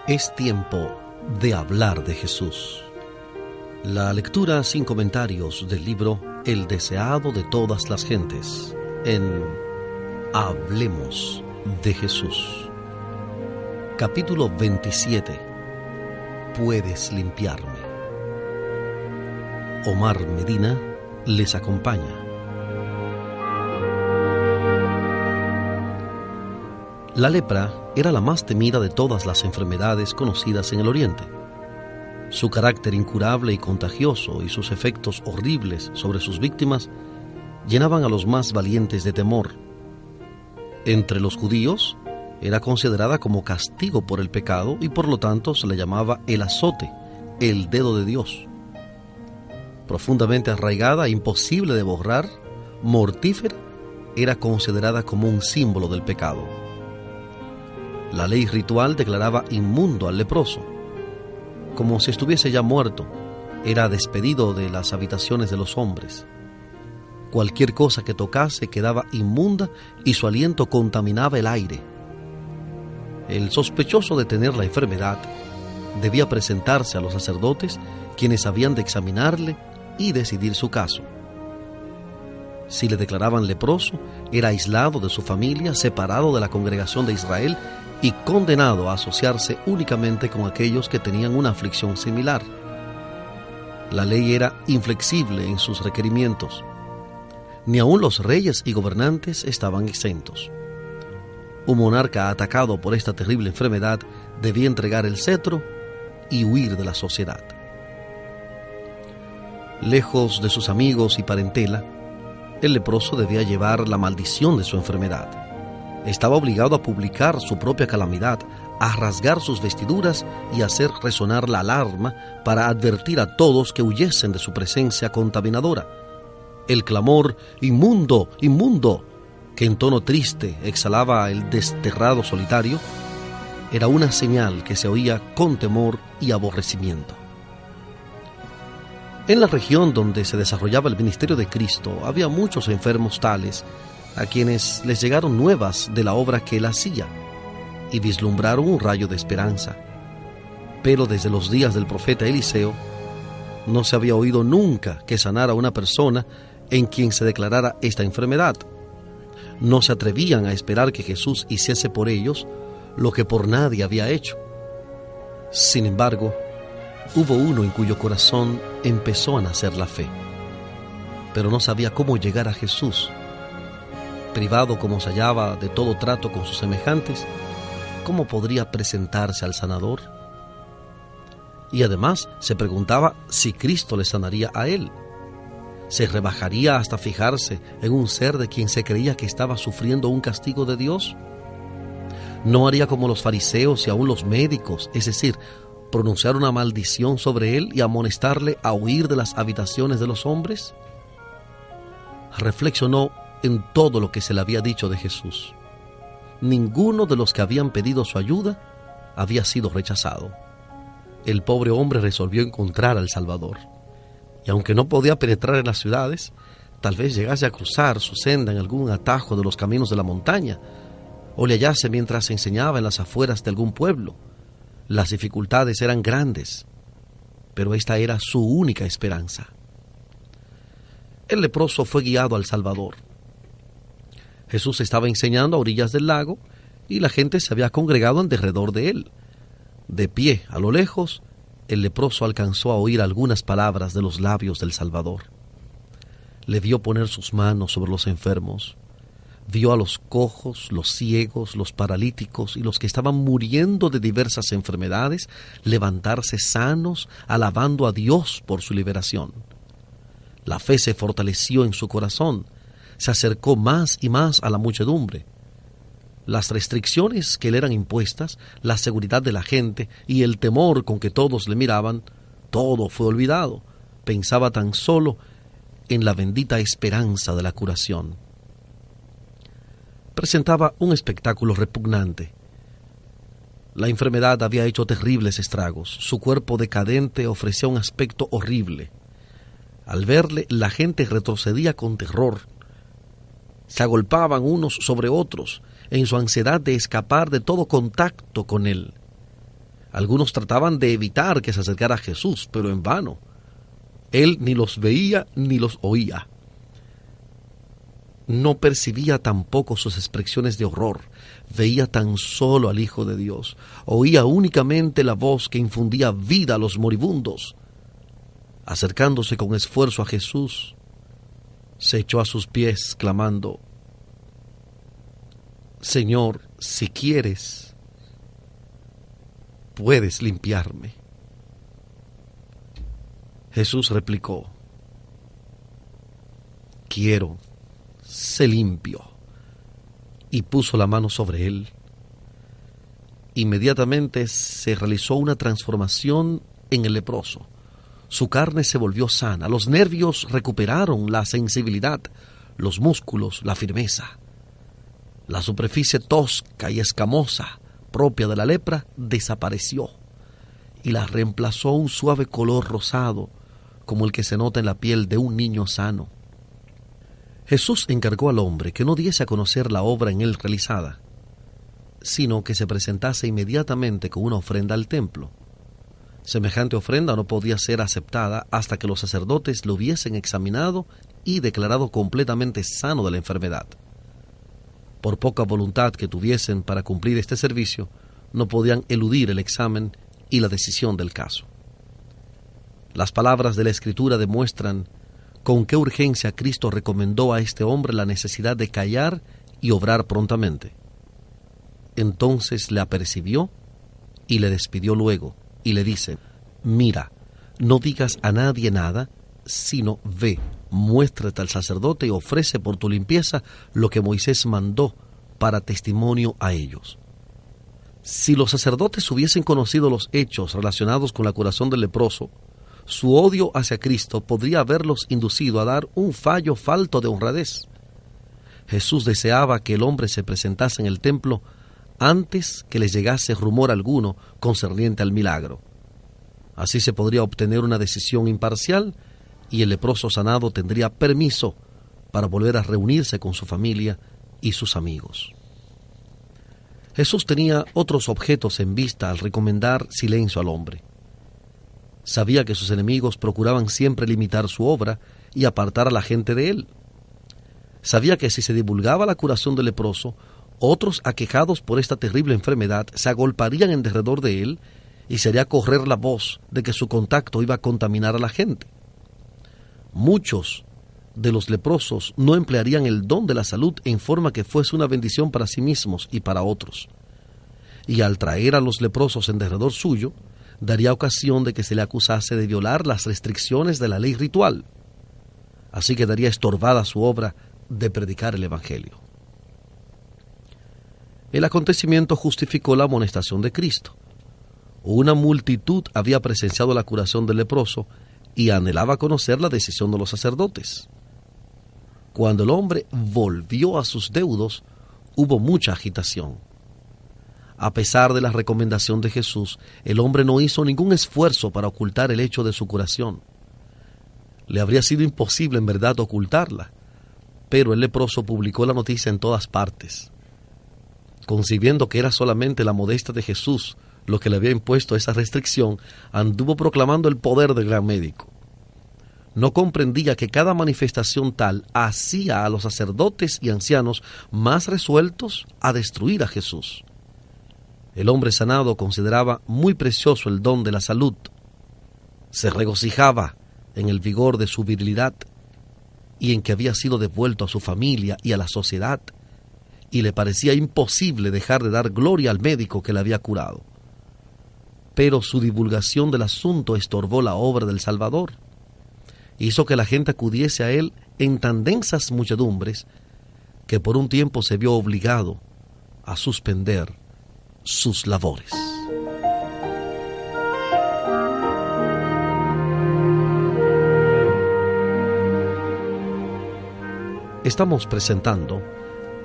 Es tiempo de hablar de Jesús. La lectura sin comentarios del libro El deseado de todas las gentes, en Hablemos de Jesús. Capítulo 27. Puedes limpiarme. Omar Medina les acompaña. La lepra era la más temida de todas las enfermedades conocidas en el Oriente. Su carácter incurable y contagioso y sus efectos horribles sobre sus víctimas llenaban a los más valientes de temor. Entre los judíos era considerada como castigo por el pecado y por lo tanto se le llamaba el azote, el dedo de Dios. Profundamente arraigada, imposible de borrar, mortífera, era considerada como un símbolo del pecado. La ley ritual declaraba inmundo al leproso. Como si estuviese ya muerto, era despedido de las habitaciones de los hombres. Cualquier cosa que tocase quedaba inmunda y su aliento contaminaba el aire. El sospechoso de tener la enfermedad debía presentarse a los sacerdotes, quienes habían de examinarle y decidir su caso. Si le declaraban leproso, era aislado de su familia, separado de la congregación de Israel y condenado a asociarse únicamente con aquellos que tenían una aflicción similar. La ley era inflexible en sus requerimientos. Ni aun los reyes y gobernantes estaban exentos. Un monarca atacado por esta terrible enfermedad debía entregar el cetro y huir de la sociedad. Lejos de sus amigos y parentela, el leproso debía llevar la maldición de su enfermedad. Estaba obligado a publicar su propia calamidad, a rasgar sus vestiduras y hacer resonar la alarma para advertir a todos que huyesen de su presencia contaminadora. El clamor «¡Inmundo! ¡Inmundo!», que en tono triste exhalaba el desterrado solitario, era una señal que se oía con temor y aborrecimiento. En la región donde se desarrollaba el ministerio de Cristo había muchos enfermos tales a quienes les llegaron nuevas de la obra que él hacía y vislumbraron un rayo de esperanza. Pero desde los días del profeta Eliseo no se había oído nunca que sanara a una persona en quien se declarara esta enfermedad. No se atrevían a esperar que Jesús hiciese por ellos lo que por nadie había hecho. Sin embargo, hubo uno en cuyo corazón empezó a nacer la fe, pero no sabía cómo llegar a Jesús. Privado como se hallaba de todo trato con sus semejantes, ¿cómo podría presentarse al sanador? Y además se preguntaba si Cristo le sanaría a él. ¿Se rebajaría hasta fijarse en un ser de quien se creía que estaba sufriendo un castigo de Dios? ¿No haría como los fariseos y aún los médicos, es decir, pronunciar una maldición sobre él y amonestarle a huir de las habitaciones de los hombres? Reflexionó en todo lo que se le había dicho de Jesús. Ninguno de los que habían pedido su ayuda había sido rechazado. El pobre hombre resolvió encontrar al Salvador. Y aunque no podía penetrar en las ciudades, tal vez llegase a cruzar su senda en algún atajo de los caminos de la montaña, o le hallase mientras enseñaba en las afueras de algún pueblo. Las dificultades eran grandes, pero esta era su única esperanza. El leproso fue guiado al Salvador. Jesús estaba enseñando a orillas del lago y la gente se había congregado en derredor de él. De pie, a lo lejos, el leproso alcanzó a oír algunas palabras de los labios del Salvador. Le vio poner sus manos sobre los enfermos. Vio a los cojos, los ciegos, los paralíticos y los que estaban muriendo de diversas enfermedades levantarse sanos, alabando a Dios por su liberación. La fe se fortaleció en su corazón. Se acercó más y más a la muchedumbre. Las restricciones que le eran impuestas, la seguridad de la gente y el temor con que todos le miraban, todo fue olvidado. Pensaba tan solo en la bendita esperanza de la curación. Presentaba un espectáculo repugnante. La enfermedad había hecho terribles estragos. Su cuerpo decadente ofrecía un aspecto horrible. Al verle, la gente retrocedía con terror. Se agolpaban unos sobre otros en su ansiedad de escapar de todo contacto con él. Algunos trataban de evitar que se acercara a Jesús, pero en vano. Él ni los veía ni los oía. No percibía tampoco sus expresiones de horror. Veía tan solo al Hijo de Dios. Oía únicamente la voz que infundía vida a los moribundos. Acercándose con esfuerzo a Jesús, se echó a sus pies, clamando: Señor, si quieres, puedes limpiarme. Jesús replicó: quiero, sé limpio. Y puso la mano sobre él. Inmediatamente se realizó una transformación en el leproso. Su carne se volvió sana, los nervios recuperaron la sensibilidad, los músculos la firmeza. La superficie tosca y escamosa propia de la lepra desapareció y la reemplazó un suave color rosado, como el que se nota en la piel de un niño sano. Jesús encargó al hombre que no diese a conocer la obra en él realizada, sino que se presentase inmediatamente con una ofrenda al templo. Semejante ofrenda no podía ser aceptada hasta que los sacerdotes lo hubiesen examinado y declarado completamente sano de la enfermedad. Por poca voluntad que tuviesen para cumplir este servicio, no podían eludir el examen y la decisión del caso. Las palabras de la Escritura demuestran con qué urgencia Cristo recomendó a este hombre la necesidad de callar y obrar prontamente. Entonces le apercibió y le despidió luego, y le dice: mira, no digas a nadie nada, sino ve, muéstrate al sacerdote y ofrece por tu limpieza lo que Moisés mandó para testimonio a ellos. Si los sacerdotes hubiesen conocido los hechos relacionados con la curación del leproso, su odio hacia Cristo podría haberlos inducido a dar un fallo falto de honradez. Jesús deseaba que el hombre se presentase en el templo antes que les llegase rumor alguno concerniente al milagro. Así se podría obtener una decisión imparcial y el leproso sanado tendría permiso para volver a reunirse con su familia y sus amigos. Jesús tenía otros objetos en vista al recomendar silencio al hombre. Sabía que sus enemigos procuraban siempre limitar su obra y apartar a la gente de él. Sabía que si se divulgaba la curación del leproso, otros aquejados por esta terrible enfermedad se agolparían en derredor de él y se haría correr la voz de que su contacto iba a contaminar a la gente. Muchos de los leprosos no emplearían el don de la salud en forma que fuese una bendición para sí mismos y para otros. Y al traer a los leprosos en derredor suyo, daría ocasión de que se le acusase de violar las restricciones de la ley ritual. Así quedaría estorbada su obra de predicar el Evangelio. El acontecimiento justificó la amonestación de Cristo. Una multitud había presenciado la curación del leproso y anhelaba conocer la decisión de los sacerdotes. Cuando el hombre volvió a sus deudos, hubo mucha agitación. A pesar de la recomendación de Jesús, el hombre no hizo ningún esfuerzo para ocultar el hecho de su curación. Le habría sido imposible en verdad ocultarla, pero el leproso publicó la noticia en todas partes. Concibiendo que era solamente la modestia de Jesús lo que le había impuesto esa restricción, anduvo proclamando el poder del gran médico. No comprendía que cada manifestación tal hacía a los sacerdotes y ancianos más resueltos a destruir a Jesús. El hombre sanado consideraba muy precioso el don de la salud. Se regocijaba en el vigor de su virilidad y en que había sido devuelto a su familia y a la sociedad, y le parecía imposible dejar de dar gloria al médico que le había curado. Pero su divulgación del asunto estorbó la obra del Salvador. Hizo que la gente acudiese a él en tan densas muchedumbres que por un tiempo se vio obligado a suspender sus labores. Estamos presentando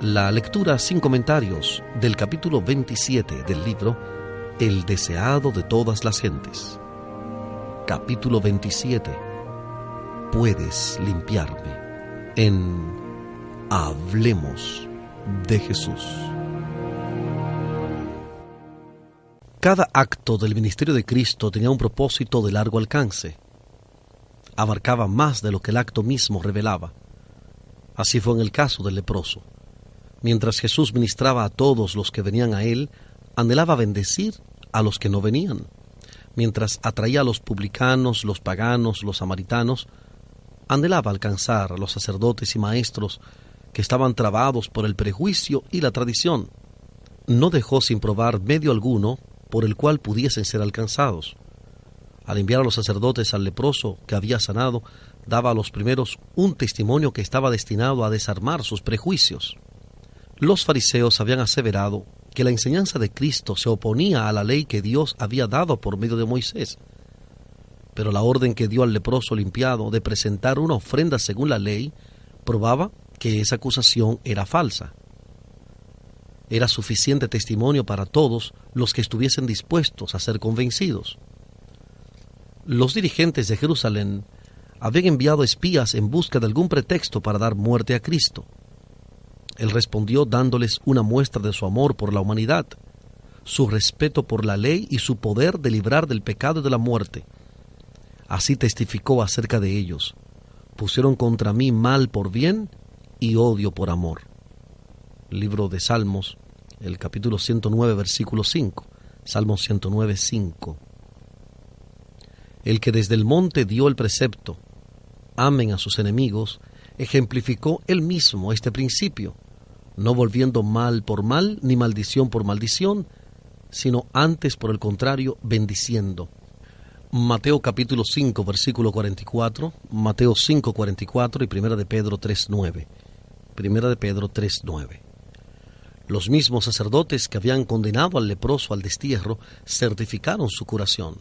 la lectura sin comentarios del capítulo 27 del libro El deseado de todas las gentes. Capítulo 27. Puedes limpiarme. En Hablemos de Jesús. Cada acto del ministerio de Cristo tenía un propósito de largo alcance. Abarcaba más de lo que el acto mismo revelaba. Así fue en el caso del leproso. Mientras Jesús ministraba a todos los que venían a él, anhelaba bendecir a los que no venían. Mientras atraía a los publicanos, los paganos, los samaritanos, anhelaba alcanzar a los sacerdotes y maestros que estaban trabados por el prejuicio y la tradición. No dejó sin probar medio alguno por el cual pudiesen ser alcanzados. Al enviar a los sacerdotes al leproso que había sanado, daba a los primeros un testimonio que estaba destinado a desarmar sus prejuicios. Los fariseos habían aseverado que la enseñanza de Cristo se oponía a la ley que Dios había dado por medio de Moisés. Pero la orden que dio al leproso limpiado de presentar una ofrenda según la ley probaba que esa acusación era falsa. Era suficiente testimonio para todos los que estuviesen dispuestos a ser convencidos. Los dirigentes de Jerusalén habían enviado espías en busca de algún pretexto para dar muerte a Cristo. Él respondió dándoles una muestra de su amor por la humanidad, su respeto por la ley y su poder de librar del pecado y de la muerte. Así testificó acerca de ellos: pusieron contra mí mal por bien y odio por amor. Libro de Salmos, el capítulo 109, versículo 5. Salmos 109, 5. El que desde el monte dio el precepto: amen a sus enemigos, ejemplificó él mismo este principio, no volviendo mal por mal ni maldición por maldición, sino antes, por el contrario, bendiciendo. Mateo capítulo 5, versículo 44, Mateo 5, 44 y 1 de Pedro 3, 9. 1 de Pedro 3, 9. Los mismos sacerdotes que habían condenado al leproso al destierro certificaron su curación.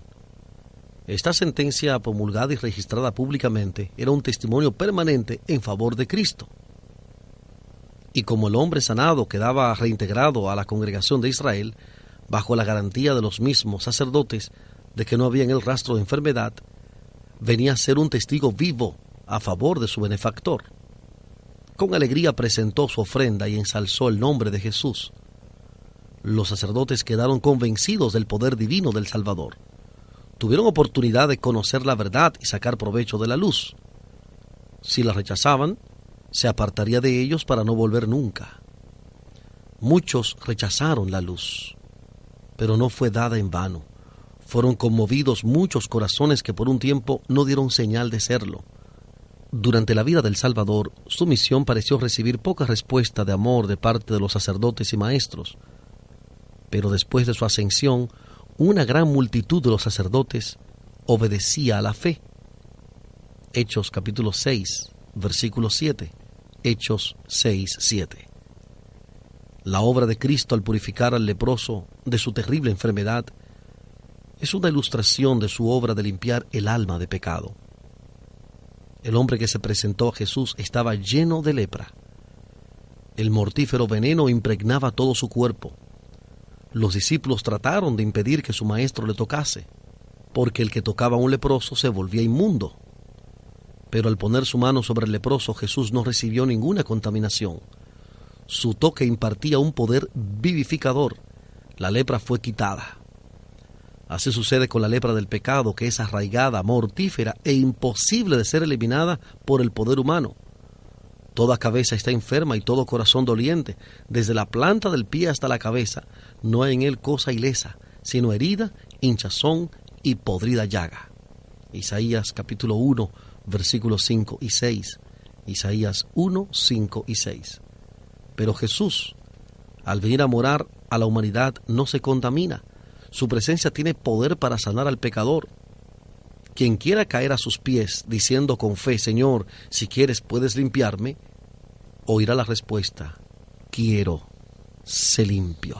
Esta sentencia, promulgada y registrada públicamente, era un testimonio permanente en favor de Cristo. Y como el hombre sanado quedaba reintegrado a la congregación de Israel, bajo la garantía de los mismos sacerdotes de que no había en él rastro de enfermedad, venía a ser un testigo vivo a favor de su benefactor. Con alegría presentó su ofrenda y ensalzó el nombre de Jesús. Los sacerdotes quedaron convencidos del poder divino del Salvador. Tuvieron oportunidad de conocer la verdad y sacar provecho de la luz. Si la rechazaban, se apartaría de ellos para no volver nunca. Muchos rechazaron la luz, pero no fue dada en vano. Fueron conmovidos muchos corazones que por un tiempo no dieron señal de serlo. Durante la vida del Salvador, su misión pareció recibir poca respuesta de amor de parte de los sacerdotes y maestros. Pero después de su ascensión, una gran multitud de los sacerdotes obedecía a la fe. Hechos capítulo 6, versículo 7. Hechos 6, 7. La obra de Cristo al purificar al leproso de su terrible enfermedad es una ilustración de su obra de limpiar el alma de pecado. El hombre que se presentó a Jesús estaba lleno de lepra. El mortífero veneno impregnaba todo su cuerpo. Los discípulos trataron de impedir que su maestro le tocase, porque el que tocaba a un leproso se volvía inmundo. Pero al poner su mano sobre el leproso, Jesús no recibió ninguna contaminación. Su toque impartía un poder vivificador. La lepra fue quitada. Así sucede con la lepra del pecado, que es arraigada, mortífera e imposible de ser eliminada por el poder humano. Toda cabeza está enferma y todo corazón doliente. Desde la planta del pie hasta la cabeza, no hay en él cosa ilesa, sino herida, hinchazón y podrida llaga. Isaías capítulo 1, versículos 5 y 6. Isaías 1, 5 y 6. Pero Jesús, al venir a morar a la humanidad, no se contamina. Su presencia tiene poder para sanar al pecador. Quien quiera caer a sus pies diciendo con fe: Señor, si quieres puedes limpiarme, oirá la respuesta: quiero, sé limpio.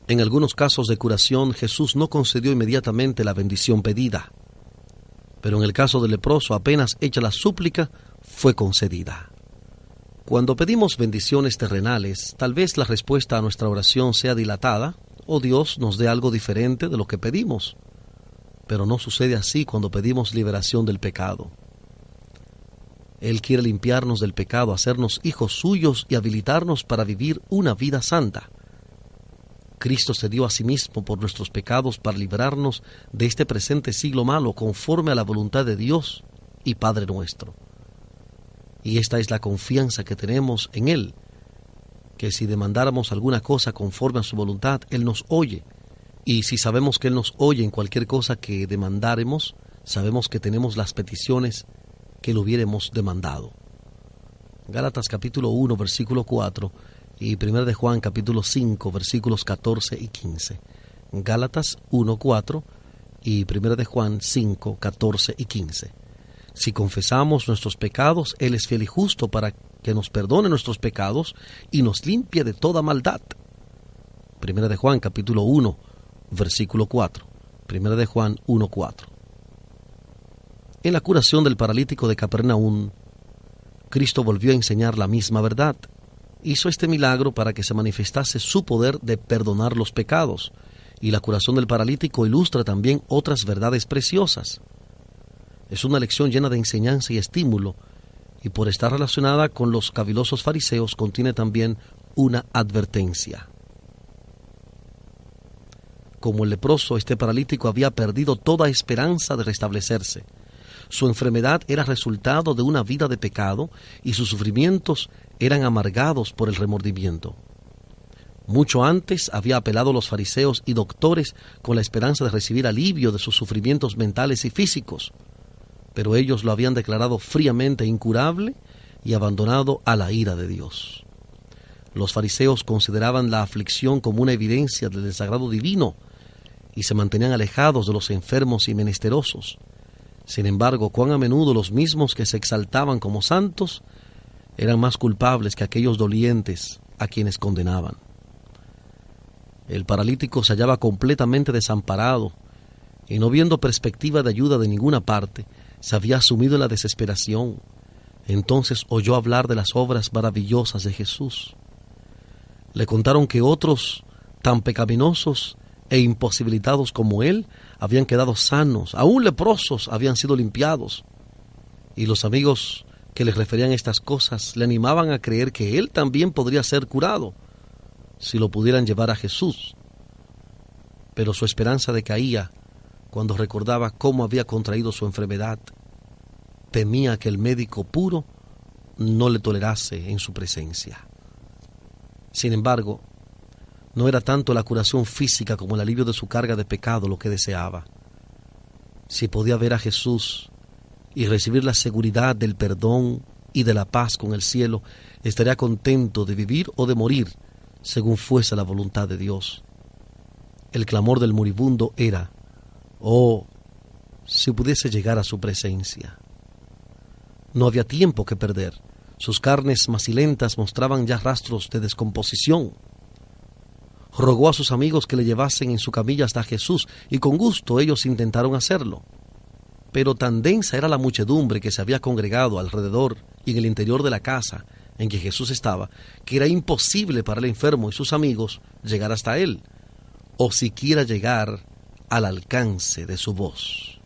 En algunos casos de curación, Jesús no concedió inmediatamente la bendición pedida, pero en el caso del leproso, apenas hecha la súplica, fue concedida. Cuando pedimos bendiciones terrenales, tal vez la respuesta a nuestra oración sea dilatada, o Dios nos dé algo diferente de lo que pedimos. Pero no sucede así cuando pedimos liberación del pecado. Él quiere limpiarnos del pecado, hacernos hijos suyos y habilitarnos para vivir una vida santa. Cristo se dio a sí mismo por nuestros pecados para librarnos de este presente siglo malo conforme a la voluntad de Dios y Padre nuestro. Y esta es la confianza que tenemos en Él, que si demandáramos alguna cosa conforme a su voluntad, Él nos oye. Y si sabemos que Él nos oye en cualquier cosa que demandáremos, sabemos que tenemos las peticiones que le hubiéramos demandado. Gálatas capítulo 1, versículo 4 y 1 de Juan capítulo 5, versículos 14 y 15. Gálatas 1, 4 y 1 de Juan 5, 14 y 15. Si confesamos nuestros pecados, Él es fiel y justo para que nos perdone nuestros pecados y nos limpie de toda maldad. 1 de Juan capítulo 1, versículo 4. 1 de Juan 1, 4. En la curación del paralítico de Capernaum, Cristo volvió a enseñar la misma verdad. Hizo este milagro para que se manifestase su poder de perdonar los pecados, y la curación del paralítico ilustra también otras verdades preciosas. Es una lección llena de enseñanza y estímulo, y por estar relacionada con los cavilosos fariseos contiene también una advertencia. Como el leproso, este paralítico había perdido toda esperanza de restablecerse. Su enfermedad era resultado de una vida de pecado y sus sufrimientos eran amargados por el remordimiento. Mucho antes había apelado a los fariseos y doctores con la esperanza de recibir alivio de sus sufrimientos mentales y físicos, pero ellos lo habían declarado fríamente incurable y abandonado a la ira de Dios. Los fariseos consideraban la aflicción como una evidencia del desagrado divino y se mantenían alejados de los enfermos y menesterosos. Sin embargo, cuán a menudo los mismos que se exaltaban como santos eran más culpables que aquellos dolientes a quienes condenaban. El paralítico se hallaba completamente desamparado y, no viendo perspectiva de ayuda de ninguna parte, se había sumido en la desesperación. Entonces oyó hablar de las obras maravillosas de Jesús. Le contaron que otros tan pecaminosos e imposibilitados como él habían quedado sanos, aún leprosos habían sido limpiados. Y los amigos que les referían estas cosas le animaban a creer que él también podría ser curado si lo pudieran llevar a Jesús. Pero su esperanza decaía cuando recordaba cómo había contraído su enfermedad. Temía que el médico puro no le tolerase en su presencia. Sin embargo, no era tanto la curación física como el alivio de su carga de pecado lo que deseaba. Si podía ver a Jesús y recibir la seguridad del perdón y de la paz con el cielo, estaría contento de vivir o de morir según fuese la voluntad de Dios. El clamor del moribundo era: oh, si pudiese llegar a su presencia. No había tiempo que perder. Sus carnes macilentas mostraban ya rastros de descomposición. Rogó a sus amigos que le llevasen en su camilla hasta Jesús, y con gusto ellos intentaron hacerlo. Pero tan densa era la muchedumbre que se había congregado alrededor y en el interior de la casa en que Jesús estaba, que era imposible para el enfermo y sus amigos llegar hasta él, o siquiera llegar al alcance de su voz.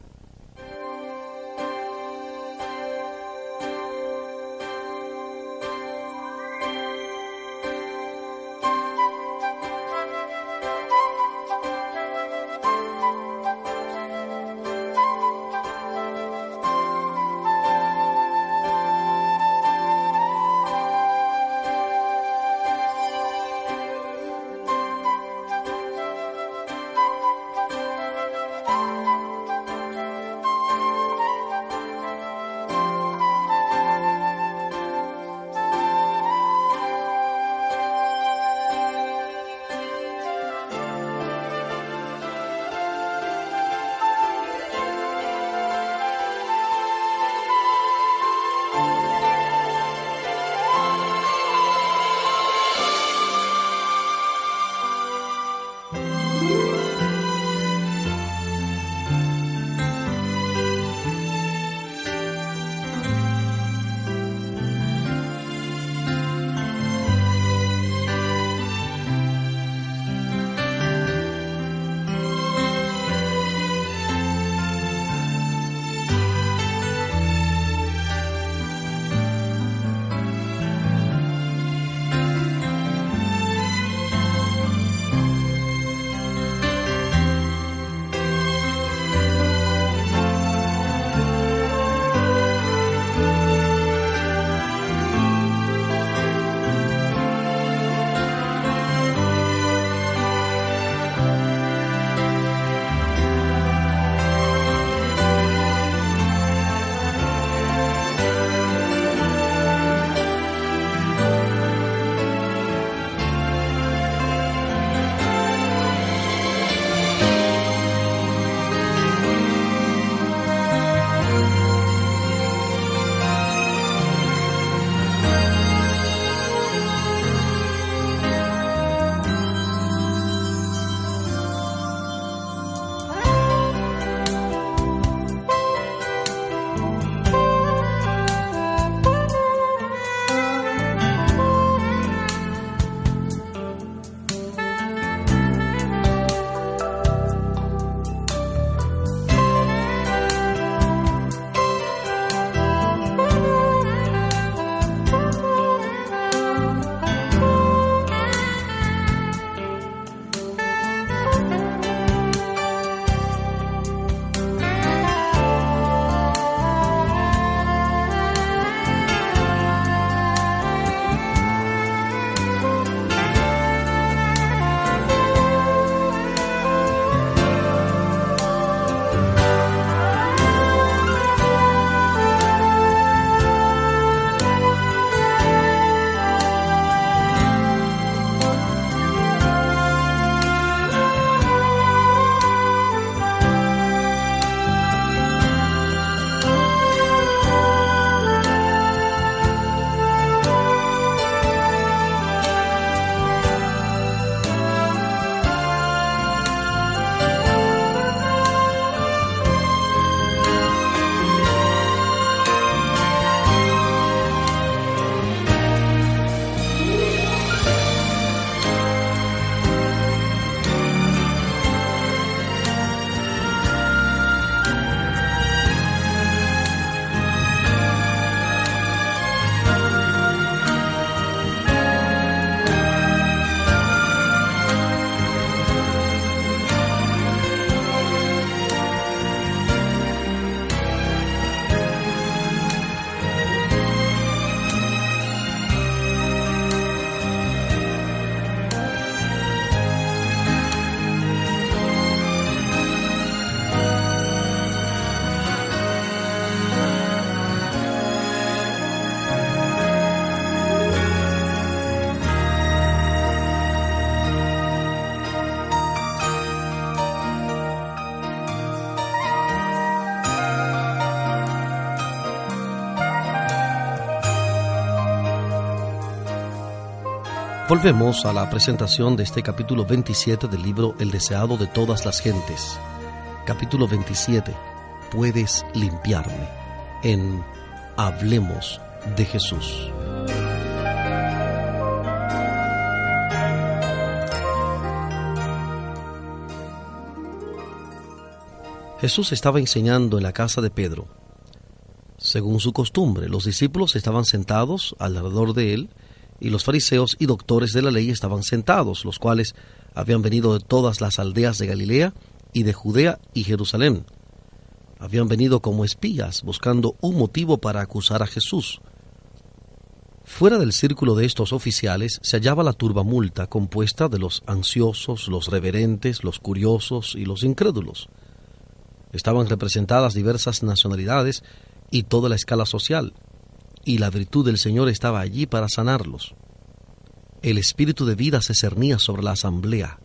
Volvemos a la presentación de este capítulo 27 del libro El deseado de todas las gentes. Capítulo 27. Puedes limpiarme. En Hablemos de Jesús. Jesús estaba enseñando en la casa de Pedro. Según su costumbre, los discípulos estaban sentados alrededor de él, y los fariseos y doctores de la ley estaban sentados, los cuales habían venido de todas las aldeas de Galilea y de Judea y Jerusalén. Habían venido como espías, buscando un motivo para acusar a Jesús. Fuera del círculo de estos oficiales se hallaba la turbamulta compuesta de los ansiosos, los reverentes, los curiosos y los incrédulos. Estaban representadas diversas nacionalidades y toda la escala social, y la virtud del Señor estaba allí para sanarlos. El espíritu de vida se cernía sobre la asamblea,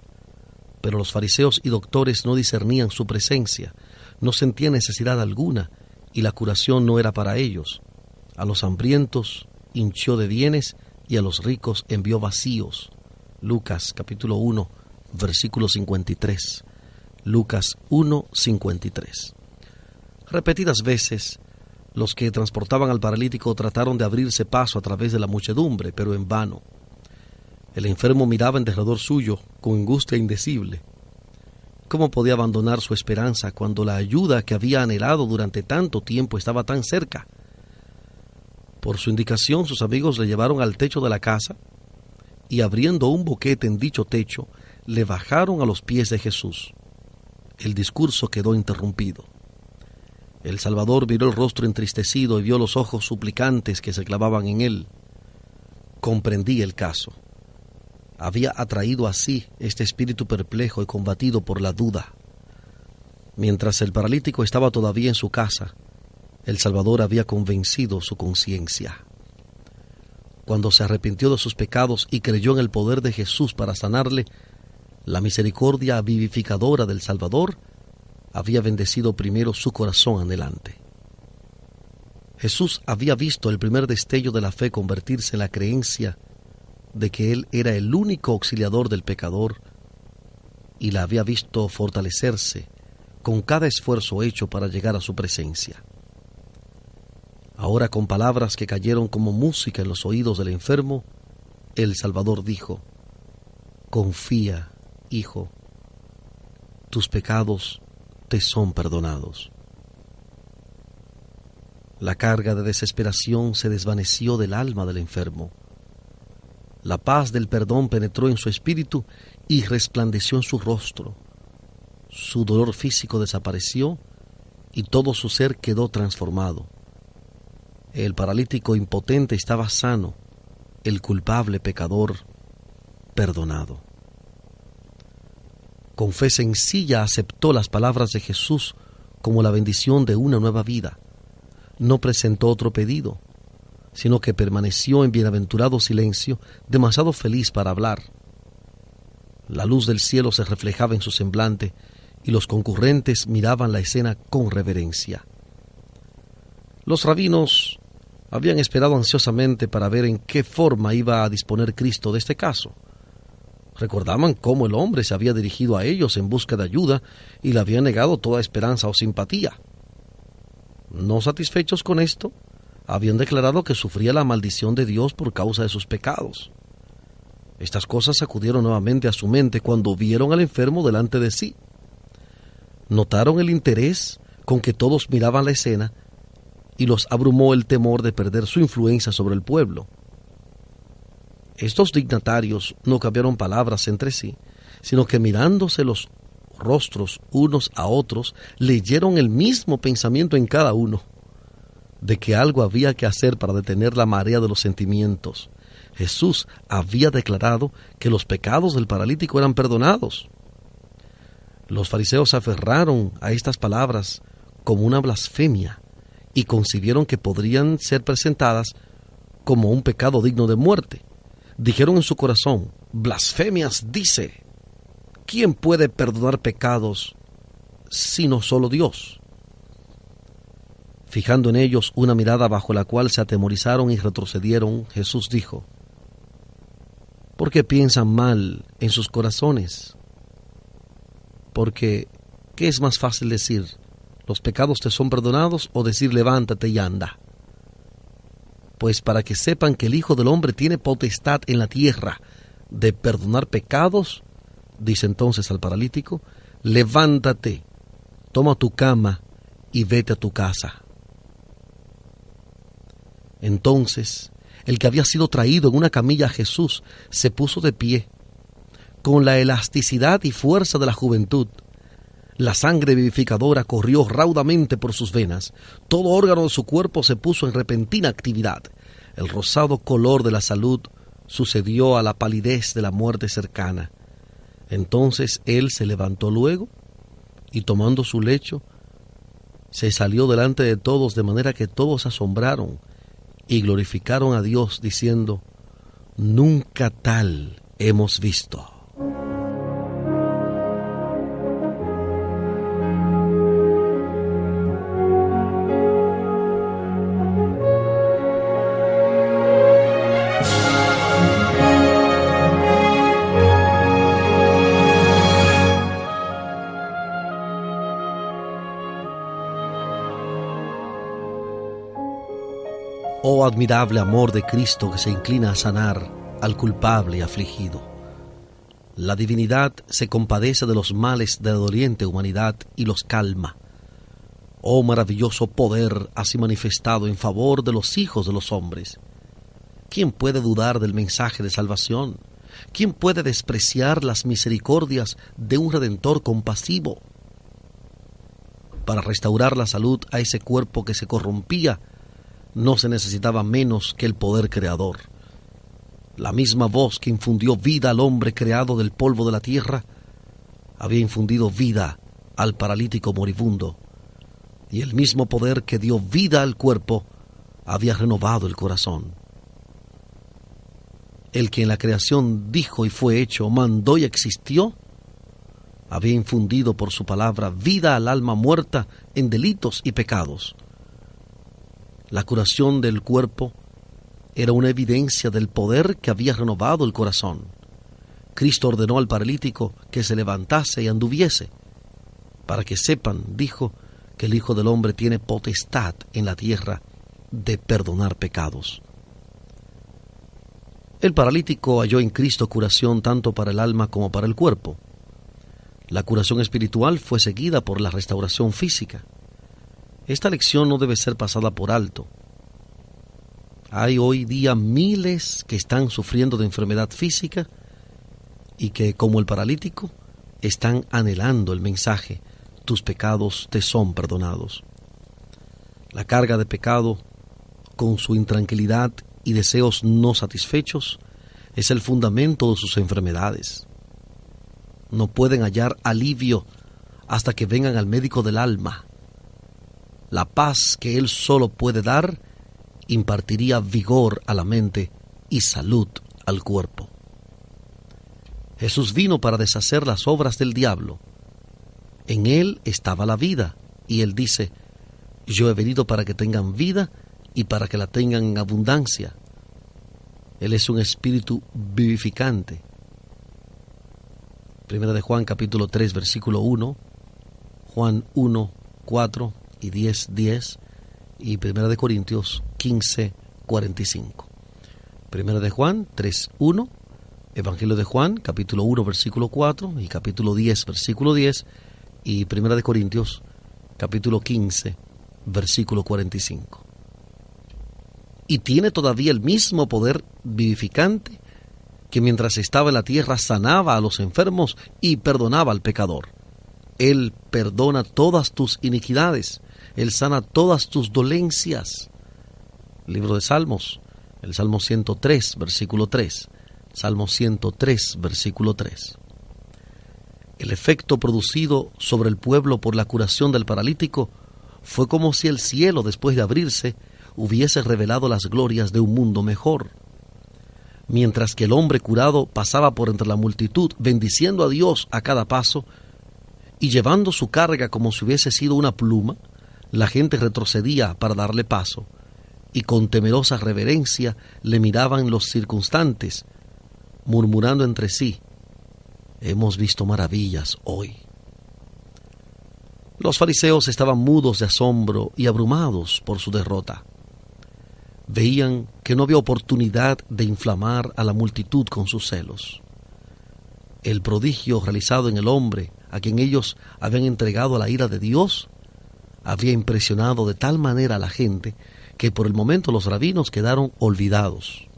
pero los fariseos y doctores no discernían su presencia, no sentían necesidad alguna, y la curación no era para ellos. A los hambrientos hinchió de bienes, y a los ricos envió vacíos. Lucas capítulo 1, versículo 53. Lucas 1, 53. Repetidas veces, los que transportaban al paralítico trataron de abrirse paso a través de la muchedumbre, pero en vano. El enfermo miraba en derredor suyo con angustia indecible. ¿Cómo podía abandonar su esperanza cuando la ayuda que había anhelado durante tanto tiempo estaba tan cerca? Por su indicación, sus amigos le llevaron al techo de la casa y, abriendo un boquete en dicho techo, le bajaron a los pies de Jesús. El discurso quedó interrumpido. El Salvador miró el rostro entristecido y vio los ojos suplicantes que se clavaban en él. Comprendí el caso. Había atraído a sí este espíritu perplejo y combatido por la duda. Mientras el paralítico estaba todavía en su casa, el Salvador había convencido su conciencia. Cuando se arrepintió de sus pecados y creyó en el poder de Jesús para sanarle, la misericordia vivificadora del Salvador había bendecido primero su corazón anhelante. Jesús había visto el primer destello de la fe convertirse en la creencia de que Él era el único auxiliador del pecador, y la había visto fortalecerse con cada esfuerzo hecho para llegar a su presencia. Ahora, con palabras que cayeron como música en los oídos del enfermo, el Salvador dijo: confía, hijo, tus pecados te son perdonados. La carga de desesperación se desvaneció del alma del enfermo. La paz del perdón penetró en su espíritu y resplandeció en su rostro. Su dolor físico desapareció y todo su ser quedó transformado. El paralítico impotente estaba sano, el culpable pecador perdonado. Con fe sencilla aceptó las palabras de Jesús como la bendición de una nueva vida. No presentó otro pedido, sino que permaneció en bienaventurado silencio, demasiado feliz para hablar. La luz del cielo se reflejaba en su semblante y los concurrentes miraban la escena con reverencia. Los rabinos habían esperado ansiosamente para ver en qué forma iba a disponer Cristo de este caso. Recordaban cómo el hombre se había dirigido a ellos en busca de ayuda y le había negado toda esperanza o simpatía. No satisfechos con esto, habían declarado que sufría la maldición de Dios por causa de sus pecados. Estas cosas acudieron nuevamente a su mente cuando vieron al enfermo delante de sí. Notaron el interés con que todos miraban la escena y los abrumó el temor de perder su influencia sobre el pueblo. Estos dignatarios no cambiaron palabras entre sí, sino que mirándose los rostros unos a otros, leyeron el mismo pensamiento en cada uno, de que algo había que hacer para detener la marea de los sentimientos. Jesús había declarado que los pecados del paralítico eran perdonados. Los fariseos se aferraron a estas palabras como una blasfemia y concibieron que podrían ser presentadas como un pecado digno de muerte. Dijeron en su corazón: blasfemias dice, ¿quién puede perdonar pecados sino solo Dios? Fijando en ellos una mirada bajo la cual se atemorizaron y retrocedieron, Jesús dijo: Porque piensan mal en sus corazones. Porque, ¿qué es más fácil decir? ¿Los pecados te son perdonados o decir levántate y anda? Pues para que sepan que el Hijo del Hombre tiene potestad en la tierra de perdonar pecados, dice entonces al paralítico, levántate, toma tu cama y vete a tu casa. Entonces, el que había sido traído en una camilla a Jesús se puso de pie, con la elasticidad y fuerza de la juventud. La sangre vivificadora corrió raudamente por sus venas. Todo órgano de su cuerpo se puso en repentina actividad. El rosado color de la salud sucedió a la palidez de la muerte cercana. Entonces él se levantó luego y tomando su lecho, se salió delante de todos, de manera que todos se asombraron y glorificaron a Dios diciendo, nunca tal hemos visto. Oh admirable amor de Cristo que se inclina a sanar al culpable y afligido. La divinidad se compadece de los males de la doliente humanidad y los calma. Oh maravilloso poder así manifestado en favor de los hijos de los hombres. ¿Quién puede dudar del mensaje de salvación? ¿Quién puede despreciar las misericordias de un Redentor compasivo? Para restaurar la salud a ese cuerpo que se corrompía, no se necesitaba menos que el poder creador. La misma voz que infundió vida al hombre creado del polvo de la tierra, había infundido vida al paralítico moribundo, y el mismo poder que dio vida al cuerpo había renovado el corazón. El que en la creación dijo y fue hecho, mandó y existió, había infundido por su palabra vida al alma muerta en delitos y pecados. La curación del cuerpo era una evidencia del poder que había renovado el corazón. Cristo ordenó al paralítico que se levantase y anduviese. Para que sepan, dijo, que el Hijo del Hombre tiene potestad en la tierra de perdonar pecados. El paralítico halló en Cristo curación tanto para el alma como para el cuerpo. La curación espiritual fue seguida por la restauración física. Esta lección no debe ser pasada por alto. Hay hoy día miles que están sufriendo de enfermedad física y que, como el paralítico, están anhelando el mensaje, tus pecados te son perdonados. La carga de pecado, con su intranquilidad y deseos no satisfechos, es el fundamento de sus enfermedades. No pueden hallar alivio hasta que vengan al médico del alma. La paz que Él solo puede dar impartiría vigor a la mente y salud al cuerpo. Jesús vino para deshacer las obras del diablo. En Él estaba la vida, y Él dice, yo he venido para que tengan vida y para que la tengan en abundancia. Él es un espíritu vivificante. Primera de Juan capítulo 3 versículo 1, Juan 1, 4 y 10, 10, y Primera de Corintios 15, 45. Primera de Juan 3, 1, Evangelio de Juan capítulo 1 versículo 4 y capítulo 10 versículo 10, y Primera de Corintios capítulo 15 versículo 45. Y tiene todavía el mismo poder vivificante que mientras estaba en la tierra sanaba a los enfermos y perdonaba al pecador. Él perdona todas tus iniquidades. Él sana todas tus dolencias. Libro de Salmos, el Salmo 103, versículo 3. Salmo 103, versículo 3. El efecto producido sobre el pueblo por la curación del paralítico fue como si el cielo, después de abrirse, hubiese revelado las glorias de un mundo mejor. Mientras que el hombre curado pasaba por entre la multitud, bendiciendo a Dios a cada paso, y llevando su carga como si hubiese sido una pluma, la gente retrocedía para darle paso, y con temerosa reverencia le miraban los circunstantes, murmurando entre sí: hemos visto maravillas hoy. Los fariseos estaban mudos de asombro y abrumados por su derrota. Veían que no había oportunidad de inflamar a la multitud con sus celos. El prodigio realizado en el hombre a quien ellos habían entregado a la ira de Dios había impresionado de tal manera a la gente que por el momento los rabinos quedaron olvidados.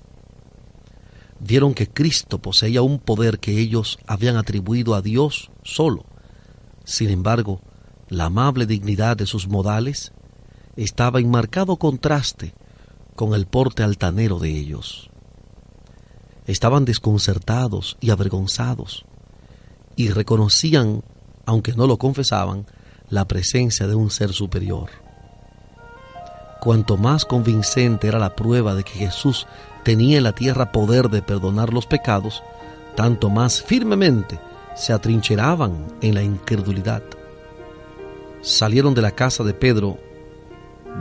Vieron que Cristo poseía un poder que ellos habían atribuido a Dios solo. Sin embargo, la amable dignidad de sus modales estaba en marcado contraste con el porte altanero de ellos. Estaban desconcertados y avergonzados, y reconocían, aunque no lo confesaban, la presencia de un ser superior. Cuanto más convincente era la prueba de que Jesús tenía en la tierra poder de perdonar los pecados, tanto más firmemente se atrincheraban en la incredulidad. Salieron de la casa de Pedro,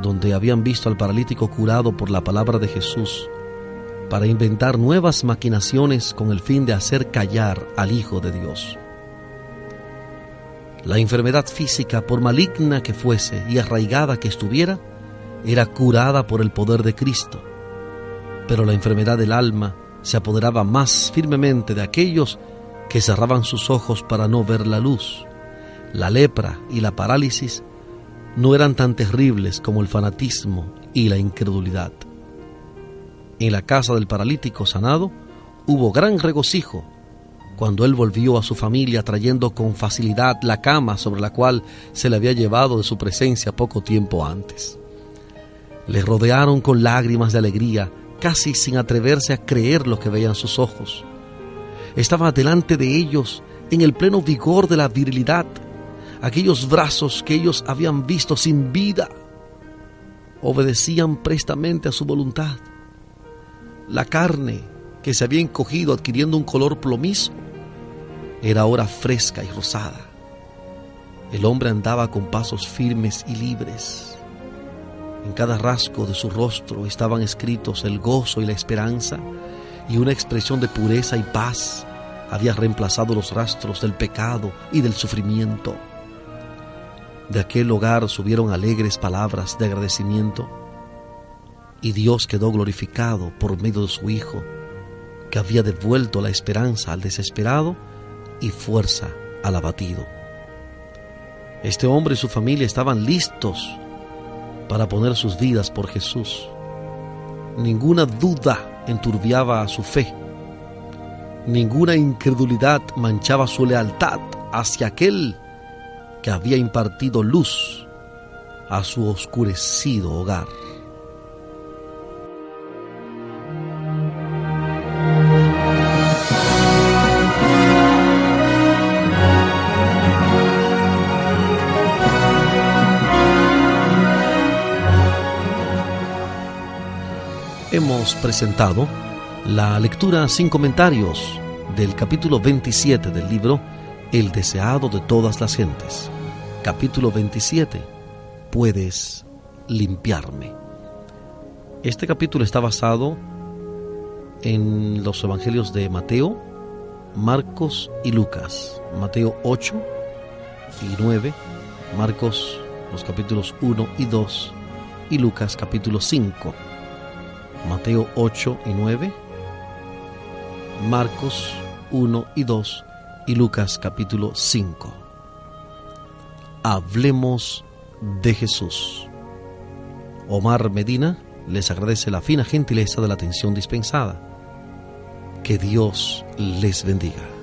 donde habían visto al paralítico curado por la palabra de Jesús, para inventar nuevas maquinaciones con el fin de hacer callar al Hijo de Dios. La enfermedad física, por maligna que fuese y arraigada que estuviera, era curada por el poder de Cristo, pero la enfermedad del alma se apoderaba más firmemente de aquellos que cerraban sus ojos para no ver la luz. La lepra y la parálisis no eran tan terribles como el fanatismo y la incredulidad. En la casa del paralítico sanado hubo gran regocijo cuando él volvió a su familia trayendo con facilidad la cama sobre la cual se le había llevado de su presencia poco tiempo antes. Le rodearon con lágrimas de alegría, casi sin atreverse a creer lo que veían sus ojos. Estaba delante de ellos, en el pleno vigor de la virilidad, aquellos brazos que ellos habían visto sin vida obedecían prestamente a su voluntad. La carne, que se había encogido adquiriendo un color plomizo, era ahora fresca y rosada. El hombre andaba con pasos firmes y libres. En cada rasgo de su rostro estaban escritos el gozo y la esperanza, y una expresión de pureza y paz había reemplazado los rastros del pecado y del sufrimiento. De aquel hogar subieron alegres palabras de agradecimiento, y Dios quedó glorificado por medio de su Hijo, que había devuelto la esperanza al desesperado y fuerza al abatido. Este hombre y su familia estaban listos para poner sus vidas por Jesús. Ninguna duda enturbiaba su fe, ninguna incredulidad manchaba su lealtad hacia aquel que había impartido luz a su oscurecido hogar. Hemos presentado la lectura sin comentarios del capítulo 27 del libro El deseado de todas las gentes. Capítulo 27. Puedes limpiarme. Este capítulo está basado en los evangelios de Mateo, Marcos y Lucas. Mateo 8 y 9, Marcos los capítulos 1 y 2 y Lucas capítulo 5. Mateo 8 y 9, Marcos 1 y 2 y Lucas capítulo 5. Hablemos de Jesús. Omar Medina les agradece la fina gentileza de la atención dispensada. Que Dios les bendiga.